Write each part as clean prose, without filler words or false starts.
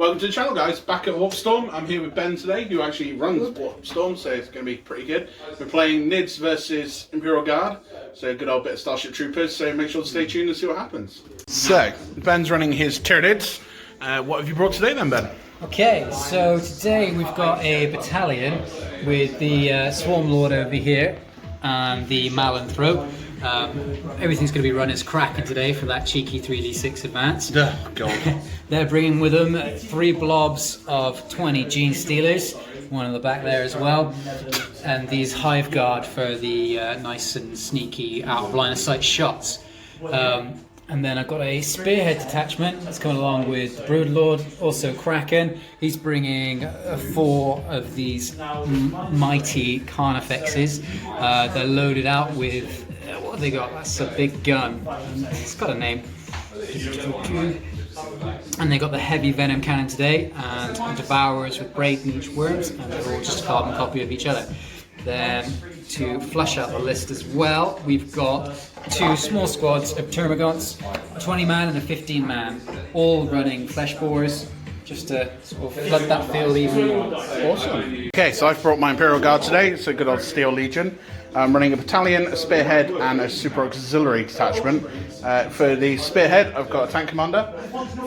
Welcome to the channel, guys. Back at Warp Storm. I'm here with Ben today, who actually runs Warp Storm, so it's going to be pretty good. We're playing Nids versus Imperial Guard, so a good old bit of Starship Troopers, so make sure to stay tuned and see what happens. So, Ben's running his Tyranids. What have you brought today then, Ben? Okay, so today we've got a battalion with the Swarm Lord over here and the Malanthrope. Everything's going to be run as Kraken today for that cheeky 3d6 advance. God. They're bringing with them 3 blobs of 20 Gene Stealers, one in the back there as well, and these Hive Guard for the nice and sneaky out of line of sight shots. And then I've got a Spearhead detachment that's coming along with the Broodlord, also Kraken. He's bringing 4 of these mighty Carnifexes. They're loaded out with, what have they got? That's a big gun. It's got a name. And they got the heavy venom cannon today, and Devourers with Braid Niche Worms, and they're all just a carbon copy of each other. Then, to flush out the list as well, we've got 2 small squads of Termagants, a 20 man and a 15 man, all running flesh bores, just to sort of flood that field even more. Awesome. Okay, so I've brought my Imperial Guard today. It's a good old Steel Legion. I'm running a battalion, a spearhead, and a super auxiliary detachment. For the spearhead, I've got a tank commander,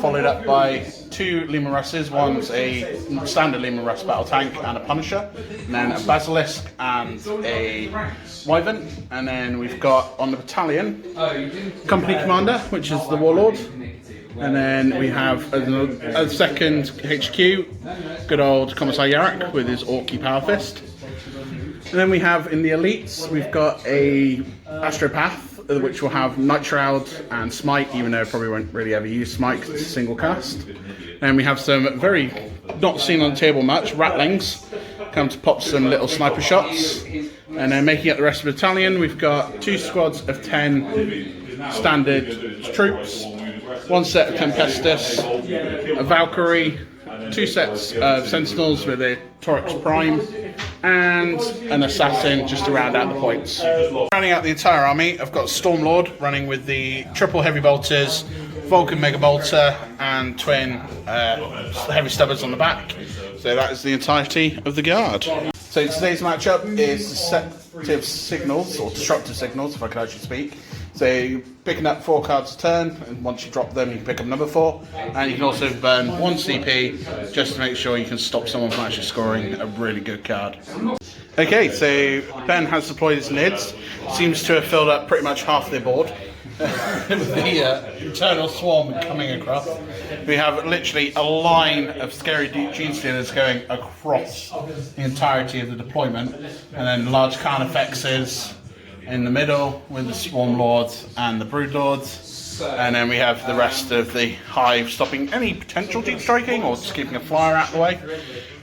followed up by 2 Leman Russes. One's a standard Leman Russ battle tank and a Punisher, and then a Basilisk and a Wyvern. And then we've got on the battalion, company commander, which is the Warlord. And then we have a second HQ, good old Commissar Yarrick with his Orky Power Fist. And then we have in the elites, we've got a Astropath, which will have Night Shroud and Smite, even though I probably won't really ever use Smite because it's a single cast. And we have some very not seen on the table much Ratlings, come to pop some little sniper shots. And then making up the rest of the battalion, we've got 2 squads of 10 standard troops, 1 set of Tempestus, a Valkyrie, 2 sets of Sentinels with a Torx Prime, and an Assassin just to round out the points. Rounding out the entire army, I've got Stormlord running with the triple heavy bolters, Vulcan Mega Bolter, and twin heavy stubbers on the back. So that is the entirety of the guard. So today's matchup is deceptive signals, or disruptive signals, if I can actually speak. So you're picking up 4 cards a turn, and once you drop them, you can pick up number 4. And you can also burn 1 CP, just to make sure you can stop someone from actually scoring a really good card. Okay, so Ben has deployed his Nids. Seems to have filled up pretty much half their board. With the internal swarm coming across. We have literally a line of scary Gene Stealers going across the entirety of the deployment. And then large Carnifexes in the middle with the Swarm Lords and the Brood Lords, and then we have the rest of the Hive stopping any potential deep striking or just keeping a flyer out of the way.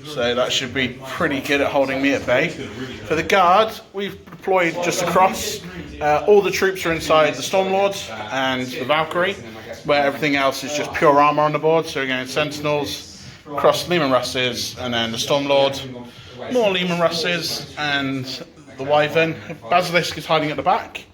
So that should be pretty good at holding me at bay. For the guard, we've deployed just across. All the troops are inside the Storm Lords and the Valkyrie, where everything else is just pure armor on the board. So again, Sentinels, cross Leman Russes, and then the Storm Lord, more Leman Russes, and the Wyvern. Basilisk is hiding at the back,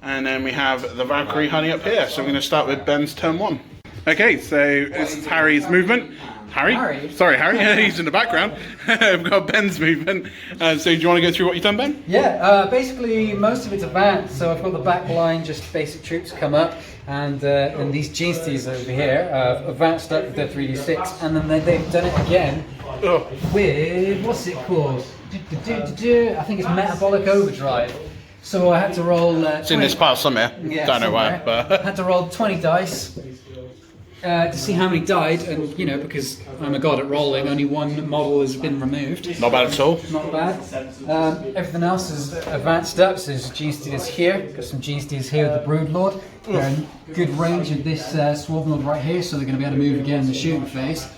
and then we have the Valkyrie hiding up here. So we're going to start with Ben's turn 1. Okay, so this is Harry's movement. Harry? Sorry, Harry. He's in the background. We've got Ben's movement. So do you want to go through what you've done, Ben? Yeah, basically most of it's advanced. So I've got the back line, just basic troops come up, and these Gene Stealers over here advanced up with their 3d6, and then they've done it again with, what's it called? I think it's Metabolic Overdrive. So I had to roll... it's in this pile somewhere. Yeah, don't know where. But I had to roll 20 dice to see how many died, and you know, because I'm a god at rolling, only 1 model has been removed. Not bad at all. Not bad. Everything else is advanced up, so there's Gene Stealers here, got some Gene Stealers here with the Brood Lord. They're in good range of this Swarm Lord right here, so they're going to be able to move again in the shooting phase.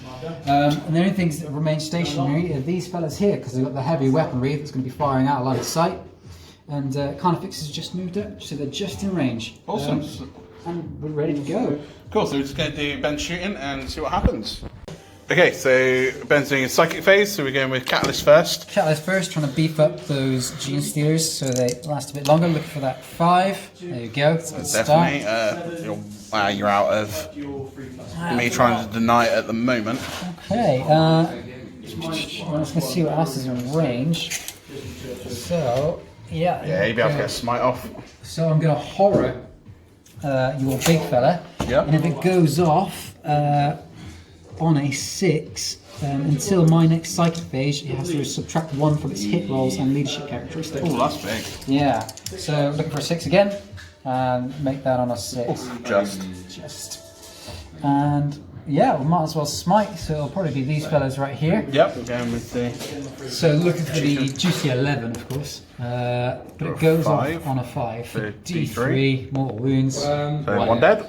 And the only things that remain stationary are these fellas here, because they've got the heavy weaponry that's going to be firing out line of sight. And Carnifex has just moved up, so they're just in range. Awesome. And we're ready to go. Cool, so we're just going to do bench shooting and see what happens. Okay, so Ben's doing a psychic phase, so we're going with Catalyst first. Catalyst first, trying to beef up those Gene Stealers so they last a bit longer. Looking for that 5. There you go. It's a good Definitely. start. You're out of me trying to deny it at the moment. Okay, I'm just going to see what else is in range. So, yeah. Yeah, you'll be able to get a smite off. So I'm going to horror your big fella. Yeah. And if it goes off on a 6, until my next psychic phase, it has to subtract 1 from its hit rolls and leadership characteristics. Oh, that's big. Yeah. So looking for a 6 again, and make that on a 6. Just. And yeah, we might as well smite. So it'll probably be these fellas right here. Yep. We're going with the. So looking for the juicy 11, of course. But it goes off on a 5. So D3, mortal wounds. So 1 dead.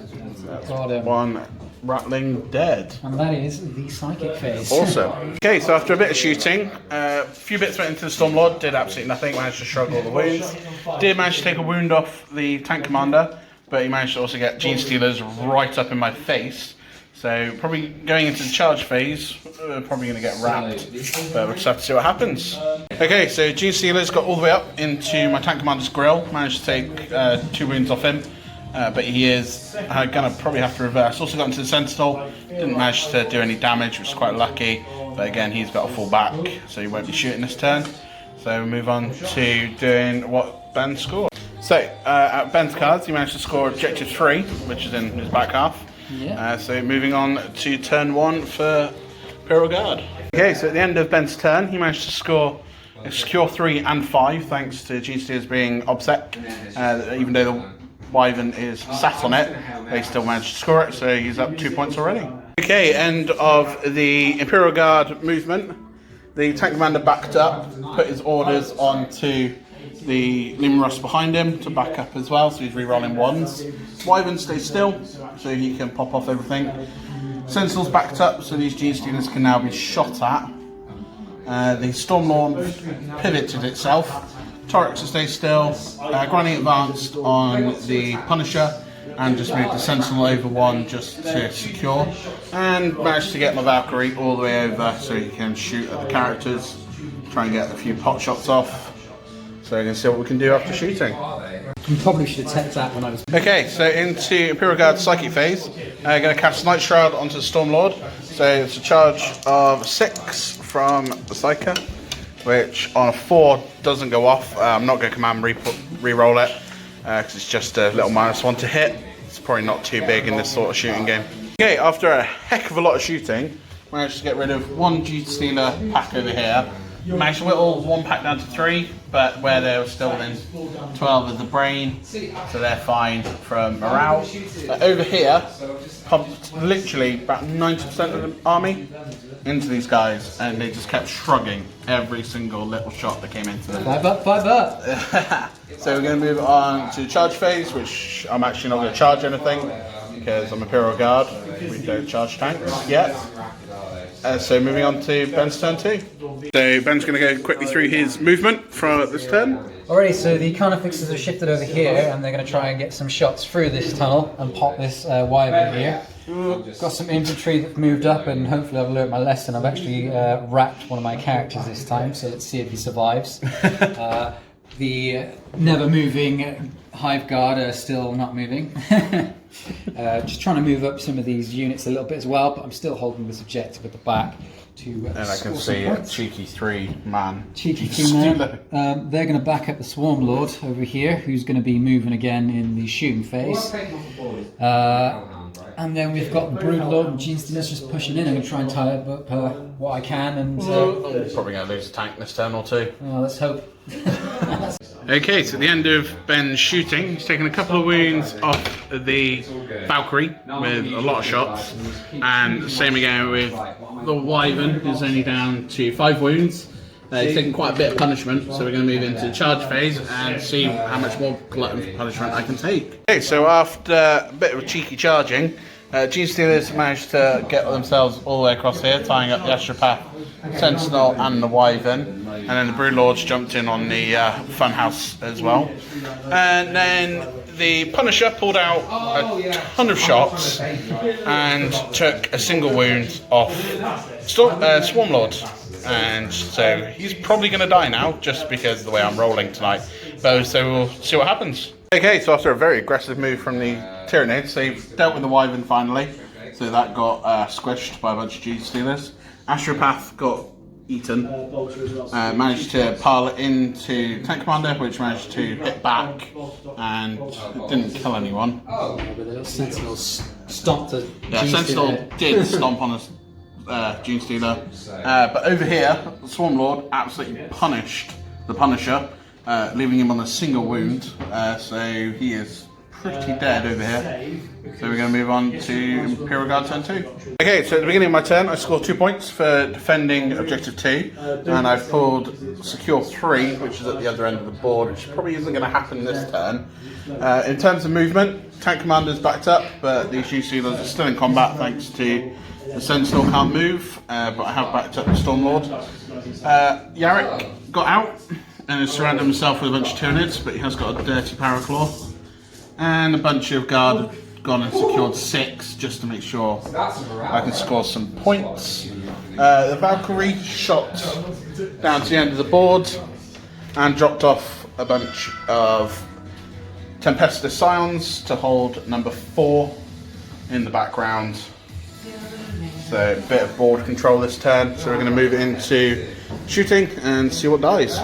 Got him. 1 rattling dead. And that is the psychic phase. Awesome. Okay, so after a bit of shooting, a few bits went into the Stormlord, did absolutely nothing, managed to shrug all the wounds. Did manage to take a wound off the tank commander, but he managed to also get Gene Stealers right up in my face. So probably going into the charge phase, probably going to get wrapped, but we'll just have to see what happens. Okay, so Gene Stealers got all the way up into my tank commander's grill, managed to take 2 wounds off him. But he is going to probably have to reverse. Also got into the Sentinel, didn't manage to do any damage, which is quite lucky. But again, he's got to fall back, so he won't be shooting this turn. So we'll move on to doing what Ben scored. So, at Ben's cards, he managed to score objective 3, which is in his back half. Yeah. So moving on to turn 1 for Imperial Guard. Okay, so at the end of Ben's turn, he managed to score a secure 3 and 5, thanks to Gene Stealers being obsec, even though the Wyvern is sat on it, they still managed to score it, so he's up 2 points already. Okay, end of the Imperial Guard movement. The tank commander backed up, put his orders onto the Leman Russ behind him to back up as well, so he's re-rolling 1s. Wyvern stays still, so he can pop off everything. Sentinel's backed up, so these Gene Stealers can now be shot at. The Stormlord pivoted itself. Torix stays still, grinding advanced on the Punisher, and just moved the Sentinel over 1 just to secure, and managed to get my Valkyrie all the way over so he can shoot at the characters, try and get a few pot shots off. So we're going to see what we can do after shooting. You probably should have checked that when I was... Okay, so into Imperial Guard Psychic phase, going to cast Night Shroud onto the Stormlord. So it's a charge of 6 from the Psyker, which on a 4 doesn't go off. I'm not going to command re-roll it, because it's just a little -1 to hit. It's probably not too big in this sort of shooting game. Okay, after a heck of a lot of shooting, managed to get rid of 1 Gene Stealer pack over here. Managed to whittle 1 pack down to 3, but where they were still within 12 of the brain, so they're fine from morale. Over here, pumped literally about 90% of the army into these guys, and they just kept shrugging every single little shot that came into them. 5 up, 5 up! So we're going to move on to charge phase, which I'm actually not going to charge anything, because I'm Imperial Guard. We don't charge tanks yet. So moving on to Ben's turn 2. So Ben's going to go quickly through his movement for this turn. Alrighty, so the Carnifexes are shifted over here, and they're going to try and get some shots through this tunnel and pop this Wyvern here. Got some infantry that moved up, and hopefully I've learnt my lesson. I've actually wrapped one of my characters this time, so let's see if he survives. The never moving Hive Guard are still not moving. Just trying to move up some of these units a little bit as well, but I'm still holding this objective at the back to and I can see a cheeky 3-man. Cheeky 3-man. They're going to back up the Swarm Lord over here, who's going to be moving again in the shooting phase. And then we've got the Brood Lord and Gene Stealers just pushing in. I'm going to try and tie up what I can. And probably going to lose a tank this turn or 2. Let's hope. Okay, so at the end of Ben's shooting, he's taken a couple of wounds off the Valkyrie with a lot of shots, and same again with the Wyvern, who's only down to 5 wounds. He's taken quite a bit of punishment, so we're going to move into the charge phase and see how much more glutton for punishment I can take. Okay, so after a bit of cheeky charging, Gene Stealers managed to get themselves all the way across here, tying up the Astropath, Sentinel and the Wyvern, and then the Brood Lords jumped in on the Funhouse as well. And then the Punisher pulled out a ton of shots and took a single wound off Swarm Lord. And so he's probably going to die now, just because of the way I'm rolling tonight. So we'll see what happens. Okay, so after a very aggressive move from the Tyranids, they've dealt with the Wyvern finally. So that got squished by a bunch of Gene Stealers. Astropath got eaten. Managed to pile it into Tank Commander, which managed to hit back and it didn't kill anyone. But the little Sentinel stomped the Sentinel did stomp on a Gene Stealer. But over here, the Swarm Lord absolutely punished the Punisher, leaving him on a single wound. So he is pretty dead over here. So we're going to move on to Imperial Guard turn 2. Okay, so at the beginning of my turn, I scored 2 points for defending Objective 2, and I've pulled Secure 3, which is at the other end of the board, which probably isn't going to happen this turn. In terms of movement, Tank Commander's backed up, but these Gene Stealers are still in combat thanks to the Sentinel can't move, but I have backed up the Storm Lord. Yarrick got out and has surrounded himself with a bunch of Tyranids, but he has got a dirty Paraclaw. And a bunch of guard have gone and secured 6 just to make sure I can score some points. The Valkyrie shot down to the end of the board and dropped off a bunch of Tempestus Scions to hold number 4 in the background. So a bit of board control this turn. So we're going to move it into shooting and see what dies.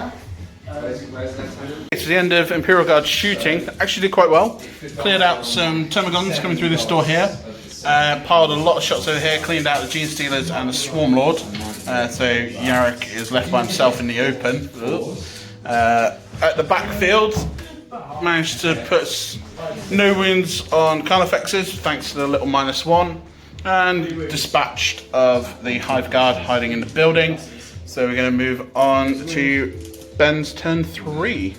To the end of Imperial Guard shooting, actually did quite well. Cleared out some Termagons coming through this door here. Piled a lot of shots over here, cleaned out the Gene Stealers and the Swarm Lord. So Yarrick is left by himself in the open. At the backfield, managed to put no wounds on Carnifexes thanks to the little -1, and dispatched of the Hive Guard hiding in the building. So we're going to move on to Ben's turn 3.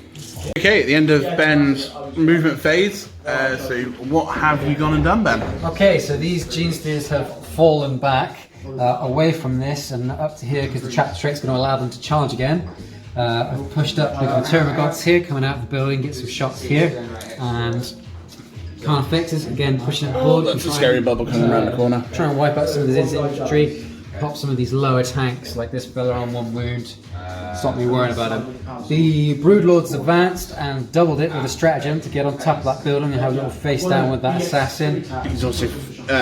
Okay, at the end of Ben's movement phase, so what have you gone and done, Ben? Okay, so these Gene Stealers have fallen back away from this and up to here because the chapter trait's going to allow them to charge again. I've pushed up with the Termagods here, coming out of the building, get some shots here, and Carnifexes again pushing up the board. That's a scary bubble coming around the corner. Try and wipe out some of this infantry, pop some of these lower tanks like this fella on 1 wound. Stop me worrying about him. The Broodlords advanced and doubled it with a stratagem to get on top of that building and have a little face down with that assassin. He's also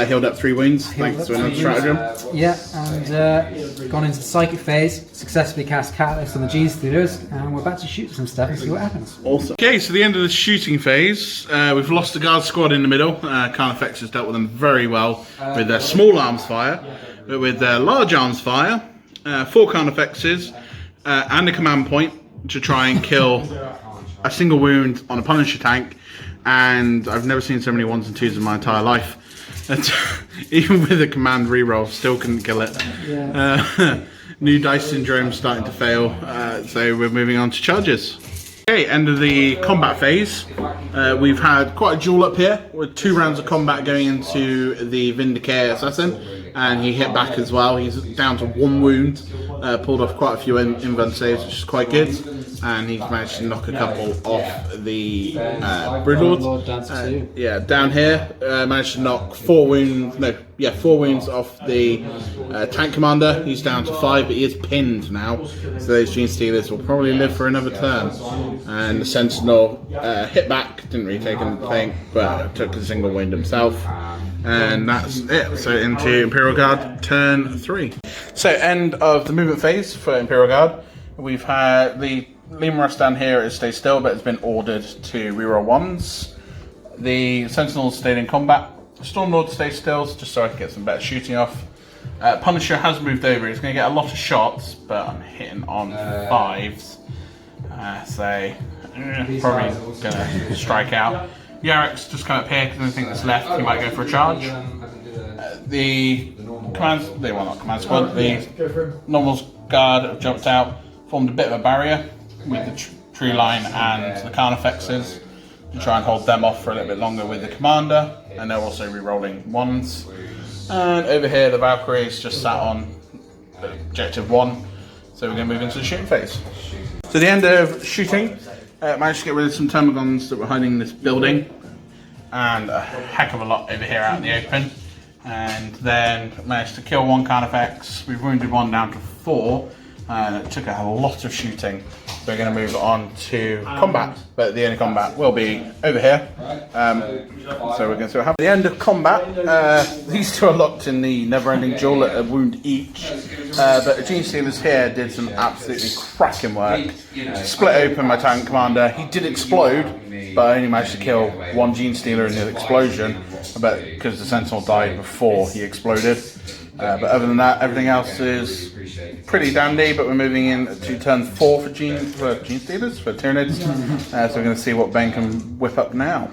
healed up 3 wounds thanks to another stratagem. Yeah, and gone into the psychic phase, successfully cast Catalyst on the Gene Stealers, and we're about to shoot some stuff and see what happens. Awesome. Okay, so the end of the shooting phase, we've lost the guard squad in the middle. Carnifex has dealt with them very well with their small arms fire, but with their large arms fire, 4 Carnifexes, and a command point to try and kill a single wound on a Punisher tank, and I've never seen so many 1s and 2s in my entire life. Even with a command reroll, still couldn't kill it. New dice syndrome starting to fail, so we're moving on to charges. Okay, end of the combat phase. We've had quite a duel up here with 2 rounds of combat going into the Vindicare Assassin, and he hit back as well. He's down to 1 wound, pulled off quite a few invent saves, which is quite good, and he's managed to knock a couple off the Broodlords. Yeah, down here, managed to knock 4 wounds off the Tank Commander. He's down to 5, but he is pinned now, so those Gene Stealers will probably live for another turn. And the Sentinel hit back, didn't really take anything, but took a single wound himself. And that's it. So into Imperial Guard turn 3. So end of the movement phase for Imperial Guard. We've had the Lemurus down here is stay still, but it's been ordered to reroll 1s. The Sentinels stayed in combat. Stormlord stays still, just so I can get some better shooting off. Punisher has moved over. He's going to get a lot of shots, but I'm hitting on 5s. Probably going to strike out. Yarrick's just come up here because I think that's left. He might go for a charge. The command squad, the normal guard have jumped out, formed a bit of a barrier with the tree line and the Carnifexes to try and hold them off for a little bit longer with the commander, and they're also re-rolling 1s. And over here the Valkyries just sat on objective 1, so we're going to move into the shooting phase. So the end of shooting, managed to get rid of some Termagons that were hiding in this building. and a heck of a lot over here out in the open. And then managed to kill one Carnifex. We've wounded one down to 4, and it took a lot of shooting. We're going to move on to combat, but the only combat will be over here. So we're going to see what happens. At the end of combat, these two are locked in the never-ending duel at a wound each. But the Gene Stealers here did some absolutely cracking work. Split open my tank commander. He did explode, but I only managed to kill one Gene Stealer in the explosion, because the Sentinel died before he exploded. But other than that, everything else is pretty dandy. But we're moving in to turn 4 for Gene Stealers, for Tyranids. So we're going to see what Ben can whip up now.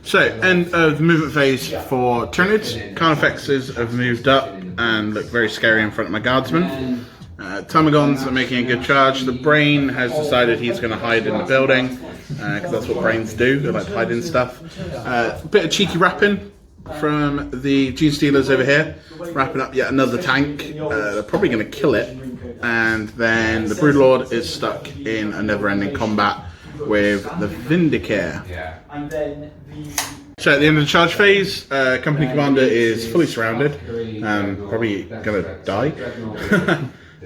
So, end of the movement phase for Tyranids. Carnifexes have moved up and look very scary in front of my guardsmen. Ptarmigons are making a good charge. The Brain has decided he's going to hide in the building, because that's what brains do, they like to hide in stuff. A bit of cheeky wrapping from the Gene Stealers over here, wrapping up yet another tank. They're probably going to kill it, and then the Broodlord is stuck in a never-ending combat with the Vindicare. So at the end of the charge phase, Company Commander is fully surrounded, probably going to die.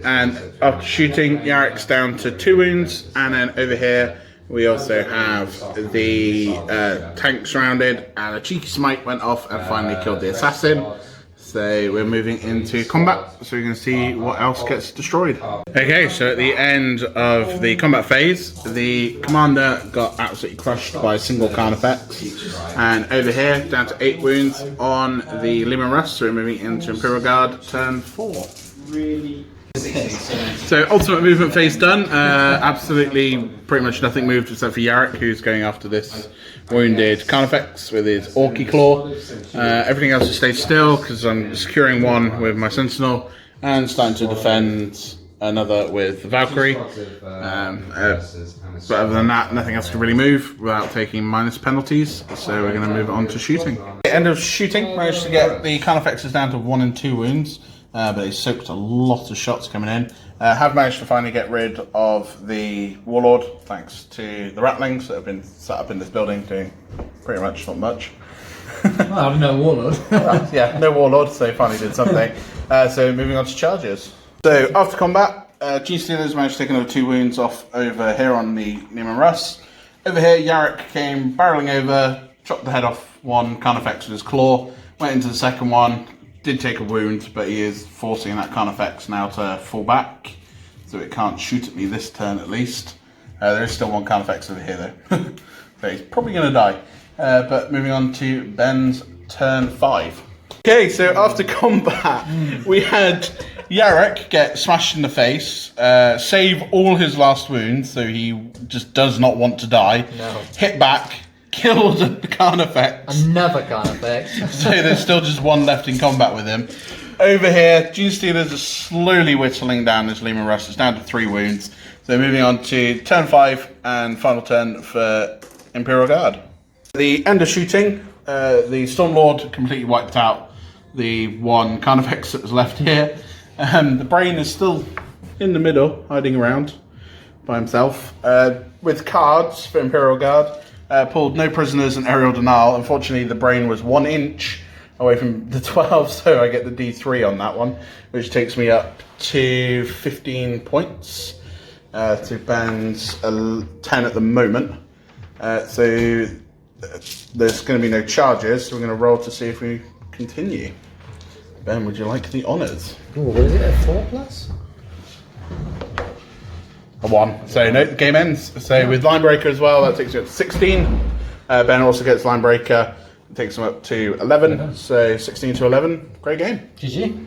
And after shooting, Yarek's down to 2 wounds, and then over here we also have the tank surrounded, and a cheeky smite went off and finally killed the assassin. So we're moving into combat, so we're going to see what else gets destroyed. Okay, so at the end of the combat phase, the commander got absolutely crushed by a single Carnifex, and over here, down to 8 wounds on the Lehman Russ, so we're moving into Imperial Guard, turn 4. So ultimate movement phase done. Absolutely pretty much nothing moved except for Yarek, who's going after this wounded Carnifex with his Orky Claw. Everything else has stayed still because I'm securing one with my Sentinel and starting to defend another with the Valkyrie. But other than that, nothing else can really move without taking minus penalties. So we're going to move on to shooting. At the end of shooting, managed to get the Carnifexes down to 1 and 2 wounds. But they soaked a lot of shots coming in. Have managed to finally get rid of the Warlord, thanks to the Rattlings that have been set up in this building, doing pretty much not much. Well, no Warlord. Yeah, no Warlord, so they finally did something. So moving on to charges. So after combat, Gene Stealers managed to take another 2 wounds off over here on the Neiman Russ. Over here, Yarek came barreling over, chopped the head off one Carnifex with his claw, went into the second one. Did take a wound, but he is forcing that Carnifex now to fall back, so it can't shoot at me this turn at least. There is still one Carnifex over here though, so he's probably going to die. But moving on to Ben's turn 5. Okay, so after combat, we had Yarek get smashed in the face, save all his last wounds, so he just does not want to die. No. Hit back. Killed the Carnifex. Another Carnifex. So there's still just one left in combat with him. Over here, Gene Stealers are slowly whittling down this Lehman Russ. It's down to 3 wounds. So moving on to turn 5 and final turn for Imperial Guard. At the end of shooting, the Stormlord completely wiped out the one Carnifex that was left here. The Brain is still in the middle, hiding around by himself. With cards for Imperial Guard. Pulled no prisoners and aerial denial. Unfortunately, the Brain was 1 inch away from the 12, so I get the D3 on that one, which takes me up to 15 points to Ben's 10 at the moment. So there's going to be no charges, so we're going to roll to see if we continue. Ben, would you like the honours? Ooh, what is it, a 4+? A 1. So no, the game ends. So with Linebreaker as well, that takes you up to 16. Ben also gets Linebreaker. It takes him up to 11. So 16 to 11. Great game. GG.